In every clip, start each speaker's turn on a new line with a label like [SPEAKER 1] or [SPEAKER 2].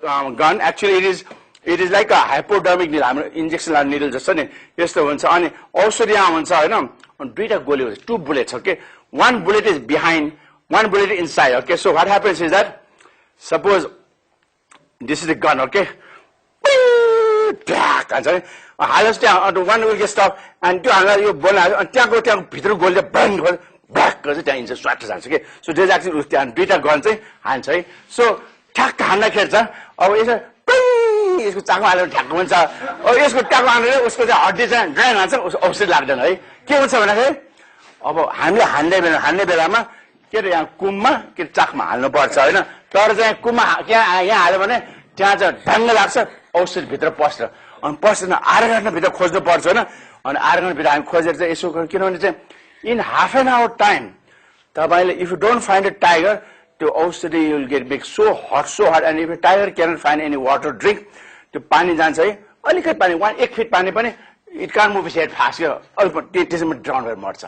[SPEAKER 1] gun. Actually, it is like a hypodermic needle. Injection needle just ni. Yes, the ones. Ani also the ones are no. On two bullets. Okay, one bullet is behind, one bullet inside. Okay, so what happens is that suppose this is the gun. Okay, one will get stopped and you bone and go Peter go the bang back because it is okay. So there's actually duita guns hand say so tak handa khelcha अब यसो यसको चाकु हालेर ठ्याक्क हुन्छ अब यसको ट्याक हालेर उसको चाहिँ हड्डी चाहिँ ड्राइन हान्छ औषधि लाग्दैन है के हुन्छ भन्दाखेरि अब हामीले हान्ने बेलामा के रे यहाँ कुममा के चाकमा हाल्नु पर्छ हैन तर चाहिँ कुममा यहाँ हाल्यो भने त्यहाँ चाहिँ ढङ्ग लाग्छ औषधि भित्र पस्छ अनि पस्दैन आधा घण्टा भित्र खोज्नु पर्छ हैन अनि आधा घण्टा भित्र हामी खोजेर चाहिँ यसो किनभने चाहिँ in half an hour time तपाईले if you don't find a tiger त्यो औषधि you will get big so hot and if a tiger cannot find any water drink त्यो पानी जान्छ है अलिकति पानी 1 फिट पानी पनि it can't move its head fast त्यसैमा drown भएर मर्छ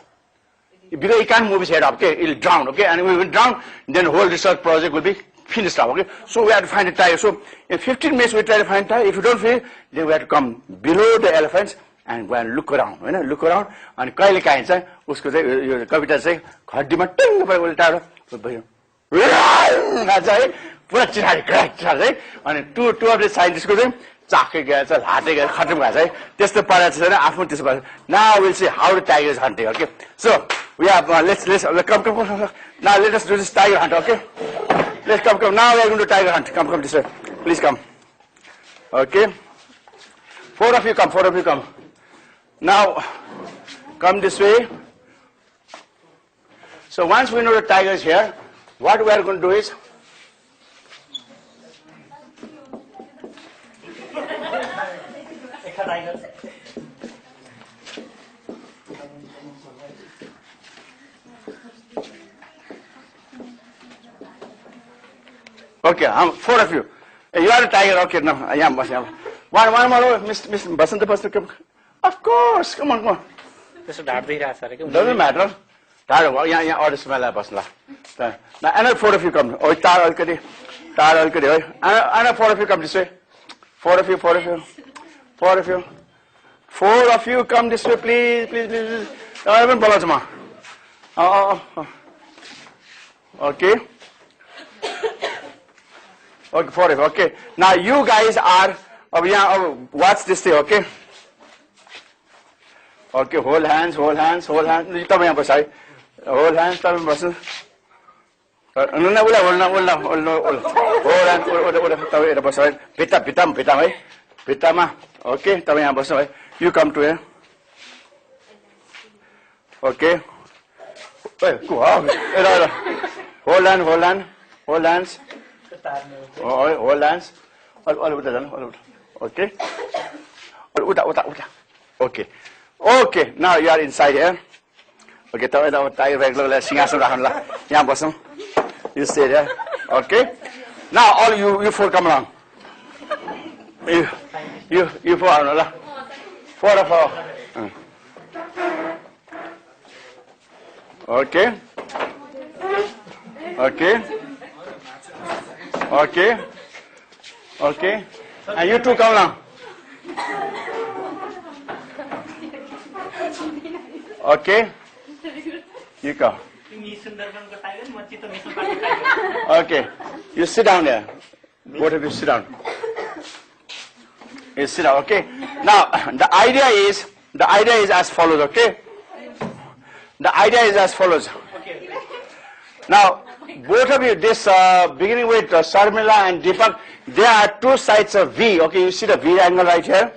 [SPEAKER 1] because it can't move its head up okay it will drown okay and when it drown then whole research project will be finished up okay so we have to find a tiger so in 15 minutes we try to find a tiger if you don't feel then we have to come below the elephants and go and look around Hahn look around अनि कहिले काहीँ चाहिँ उसको चाहिँ यो कविता चाहिँ हड्डीमा टिङ भएर उल्टाएर भयो पुरा चिराडी है अनि टु अफ द साइन्टिस्टको चाहिँ चाकै गएछ हाते गएर खत्म भएछ है त्यस्तो पाराछ छैन आफ्नो त्यसो भएछ now will see how the tiger is hunting okay so we have let's come now let us do this tiger hunt okay let's come now we are going to tiger hunt come this way please come okay four of you come now come this way so once we know the tiger is here what we are going to do is okay, four of you. You are a tiger, okay, no, I am. One more, Miss Basanta, come. Of course, come on. Doesn't matter. Yeah, or the smell of Basla. Now, another four of you come. Oh, Tar Alkadi. Another four of you come this way. Four of you. Four of you come this way, please. Even Balazama. Okay. Okay, four of you. Okay. Now you guys are. Watch this thing. Okay. Okay. Hold hands. Hold hands. Hold hands. Hold hands. Okay. You come to here. Okay. Hold hands. Hold hands. Okay. Okay. Now you are inside here. Okay. You stay there. Okay. Now all you four come along. You four. Four of all. Okay. And you two come along. Okay. You come. Okay. You sit down there. Both of you sit down. You sit down, okay? Now, the idea is as follows, okay? The idea is as follows. Now, both of you, this beginning with Sharmila and Deepak, there are two sides of V, okay? You see the V angle right here?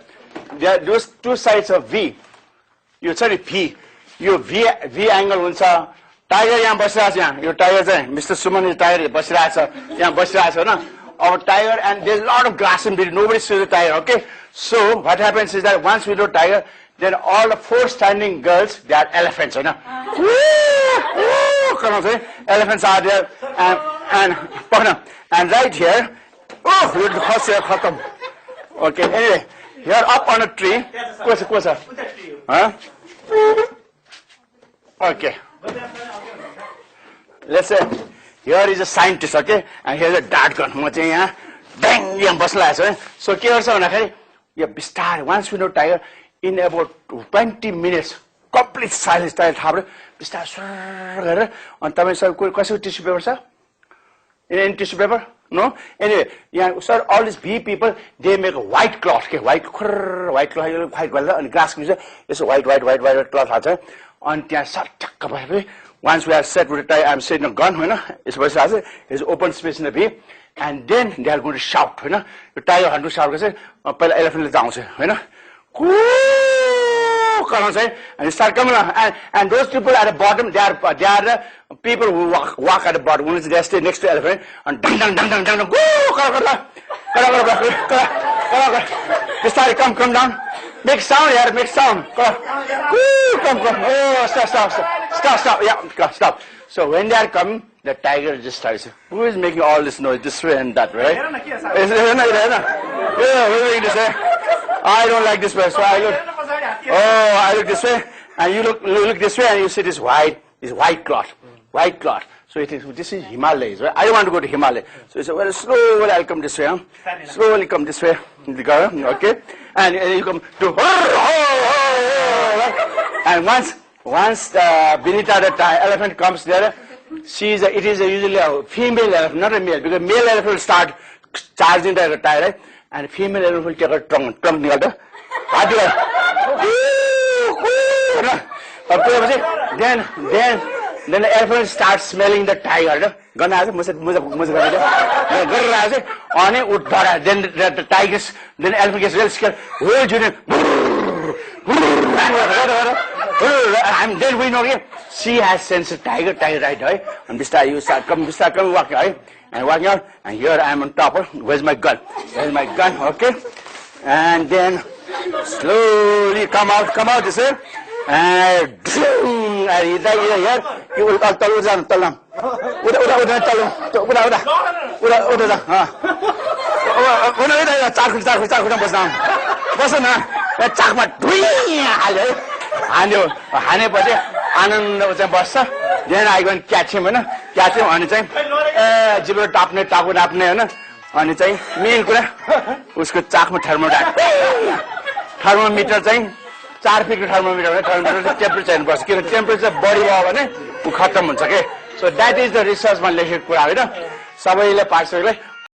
[SPEAKER 1] There are those two sides of V. You sorry, P. You V angle unsa. Tiger यहाँ बसिरहेछ यहाँ यो tiger चाहिँ Mr. Suman is tiger बसिरहेछ यहाँ बसिरहेछ हैन our tiger and there's a lot of grass in between nobody sees the tiger okay so what happens is that once we do tiger then all the four standing girls they are elephants Hahn come on say elephants are there and right here you cross here khatam okay anyway here up on a tree kosa huh okay let's say here is a scientist okay and here is a dart gun म चाहिँ यहाँ bang यहाँ बस्लाएको छ है सो के गर्छ भन्दाखेरि यो बिस्तारै once we know tiger in about 20 minutes complete silence tiger थाप्यो बिस्तारै सर गरेर अनि तपाईँ सब कसैको टिस्यु पेपर छ any tissue paper no anyway yeah sir all these bee people they make a white cloth okay white cloth and grass is a white cloth hacha on tya satka bhabe once we are set with the tie I'm setting a gun hoina is bhai hacha is open space in the bee and then they are going to shout hoina the tiger handu shout garcha पहिला elephant le जाउँछ hoina and start coming and those people at the bottom they are the people who walk at the bottom when they stay next to elephant and dang go start come down make sound here make sound come oh stop yeah stop so when they are coming the tiger just starts who is making all this noise this way and that right I don't like this way so I look I look this way and you look this way and you see this white cloth so it is this is Himalayas right I don't want to go to Himalaya so it's a very slowly I'll come this way slowly come this way okay and you come to and once Benita the elephant comes there it is usually a female elephant not a male because male elephant will start charging the tire right and female elephant will take a trunk निकाल्छ then the elephant starts smelling the tiger then the tigers then the elephant gets real scared and then we know she has sensed a tiger right away and this time you start coming walking right and walking out and here I am on top where's my gun okay and then slowly come out this way and here you will talam then I go and catch him अनि चाहिँ जिब्रो टाप्ने टाकु नाप्ने हैन अनि चाहिँ main कुरा उसको चाकमा thermometer चाहिँ 4 fit thermometer हो थर्मोमिटर टेम्परेचर बस किन टेम्परेचर बढी भयो भने उ खत्तम हुन्छ के so that is the research मा लेखेको कुरा हैन सबैले पार्टिसिपेटलाई